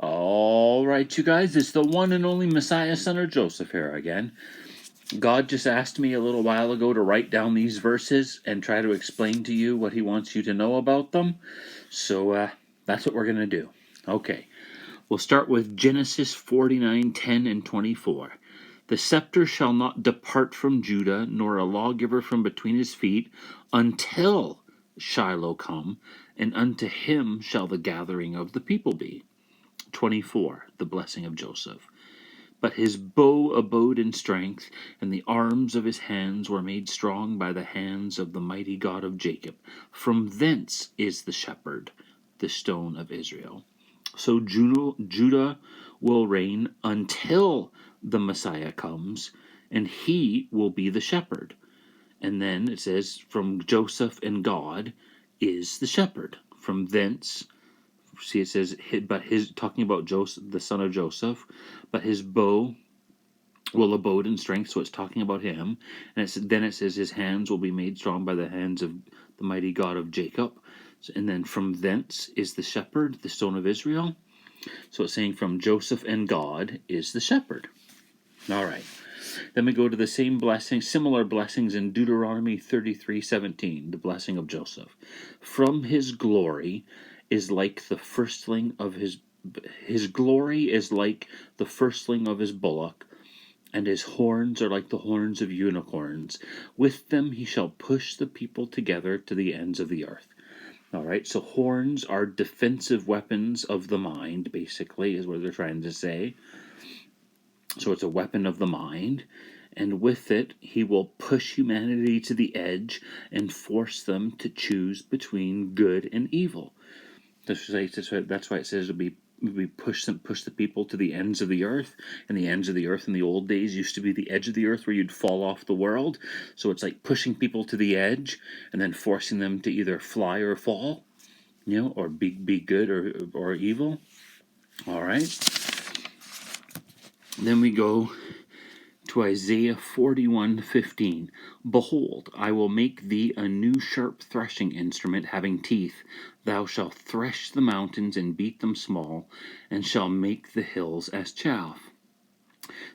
All right, you guys, it's the one and only Messiah, son of Joseph here again. God just asked me a little while ago to write down these verses and try to explain to you what he wants you to know about them. So that's what we're going to do. Okay, we'll start with Genesis 49:10 and 24. The scepter shall not depart from Judah, nor a lawgiver from between his feet, until Shiloh come, and unto him shall the gathering of the people be. 24, the blessing of Joseph. But his bow abode in strength, and the arms of his hands were made strong by the hands of the mighty God of Jacob. From thence is the shepherd, the stone of Israel. So Judah will reign until the Messiah comes, and he will be the shepherd. And then it says, from Joseph and God is the shepherd. From thence, see, it says, but his, talking about Joseph, the son of Joseph, but his bow will abode in strength, so it's talking about him. And then it says his hands will be made strong by the hands of the mighty God of Jacob. And then from thence is the shepherd, the stone of Israel. So it's saying from Joseph and God is the shepherd. All right. Then we go to the same blessing, similar blessings in Deuteronomy 33:17, the blessing of Joseph. From his glory is like the firstling of his glory is like the firstling of his bullock, and his horns are like the horns of unicorns. With them he shall push the people together to the ends of the earth. All right, so horns are defensive weapons of the mind, basically, is what they're trying to say. So it's a weapon of the mind, and with it, he will push humanity to the edge and force them to choose between good and evil. That's why it says we push the people to the ends of the earth, and the ends of the earth in the old days used to be the edge of the earth where you'd fall off the world. So it's like pushing people to the edge and then forcing them to either fly or fall, or be good or evil. All right. Then we go to Isaiah 41:15. Behold, I will make thee a new sharp threshing instrument having teeth. Thou shalt thresh the mountains and beat them small, and shall make the hills as chaff.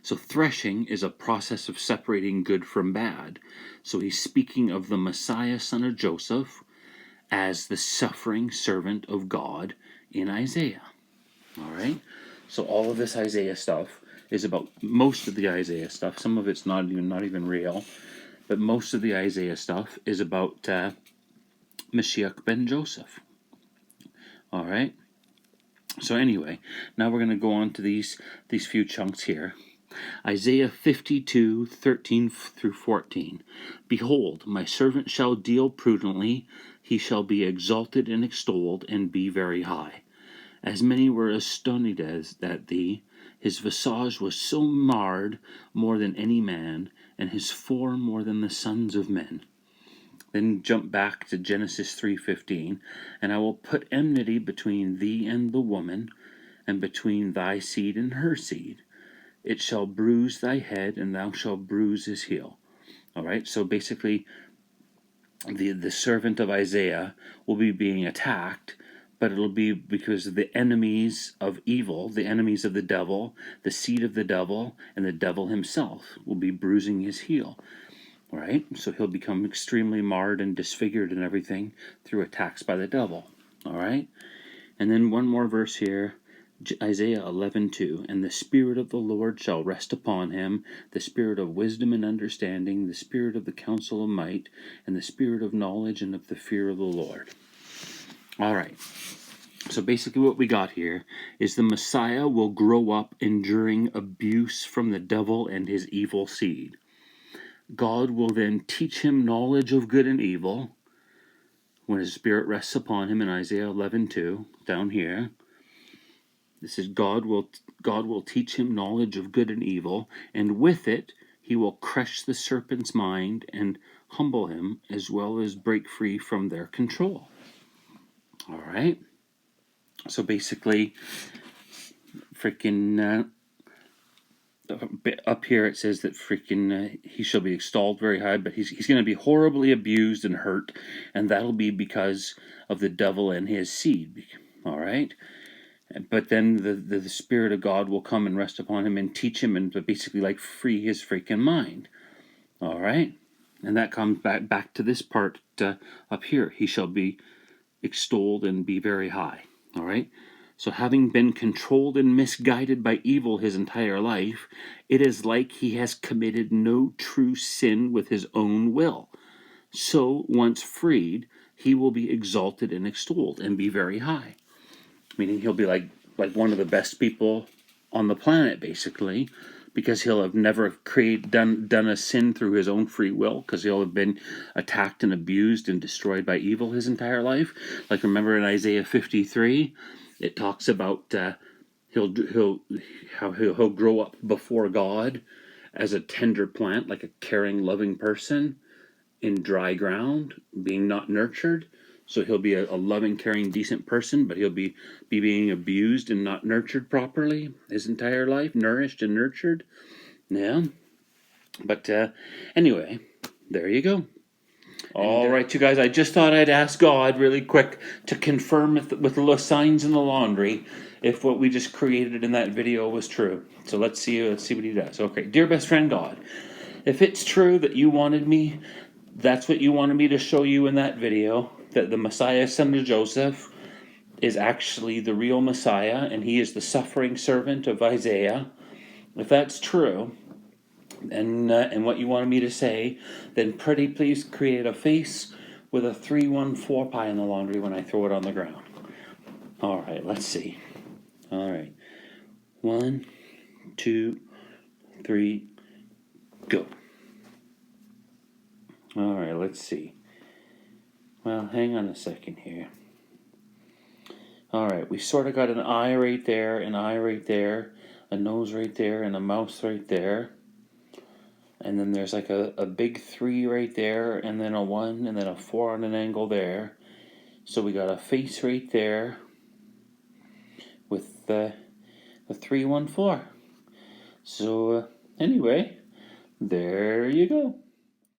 So threshing is a process of separating good from bad. So he's speaking of the Messiah, son of Joseph, as the suffering servant of God in Isaiah. All right? So all of this Isaiah stuff is about, most of the Isaiah stuff, some of it's not even real, but most of the Isaiah stuff is about Moshiach ben Joseph. All right. So anyway, now we're going to go on to these few chunks here. Isaiah 52:13 through 14. Behold, my servant shall deal prudently; he shall be exalted and extolled, and be very high. As many were astonished at thee. His visage was so marred more than any man, and his form more than the sons of men. Then jump back to Genesis 3:15. And I will put enmity between thee and the woman, and between thy seed and her seed. It shall bruise thy head, and thou shalt bruise his heel. All right, so basically, the servant of Isaiah will be being attacked, but it'll be because the enemies of evil, the enemies of the devil, the seed of the devil, and the devil himself will be bruising his heel. All right, so he'll become extremely marred and disfigured and everything through attacks by the devil. All right, and then one more verse here. Isaiah 11:2. And the Spirit of the Lord shall rest upon him, the Spirit of wisdom and understanding, the Spirit of the counsel of might, and the Spirit of knowledge and of the fear of the Lord. All right. So basically what we got here is the Messiah will grow up enduring abuse from the devil and his evil seed. God will then teach him knowledge of good and evil when his Spirit rests upon him in Isaiah 11:2, down here. This is God will teach him knowledge of good and evil, and with it he will crush the serpent's mind and humble him, as well as break free from their control. All right. So basically, up here it says that he shall be extolled very high, but he's going to be horribly abused and hurt, and that'll be because of the devil and his seed. All right. But then the Spirit of God will come and rest upon him and teach him and basically like free his freaking mind. All right? And that comes back to this part up here. He shall be extolled and be very high. All right? So having been controlled and misguided by evil his entire life, it is like he has committed no true sin with his own will. So once freed, he will be exalted and extolled and be very high. Meaning he'll be like one of the best people on the planet, basically, because he'll have never done a sin through his own free will, because he'll have been attacked and abused and destroyed by evil his entire life. Like, remember in Isaiah 53, it talks about he'll grow up before God as a tender plant, like a caring, loving person in dry ground, being not nurtured. So he'll be a loving, caring, decent person, but he'll be being abused and not nurtured properly his entire life, nourished and nurtured. Yeah. But anyway, there you go. All right, you guys, I just thought I'd ask God really quick to confirm with the signs in the laundry if what we just created in that video was true. So let's see what he does. Okay, dear best friend God, if it's true that you wanted me, that's what you wanted me to show you in that video, that the Messiah, son of Joseph, is actually the real Messiah, and he is the suffering servant of Isaiah. If that's true, and what you wanted me to say, then pretty please create a face with a 314 pie in the laundry when I throw it on the ground. All right, let's see. All right. 1, 2, 3, go. All right, let's see. Well, hang on a second here. All right, we sort of got an eye right there, an eye right there, a nose right there, and a mouth right there. And then there's like a big 3 right there, and then a 1, and then a 4 on an angle there. So we got a face right there with the 314. So anyway, there you go.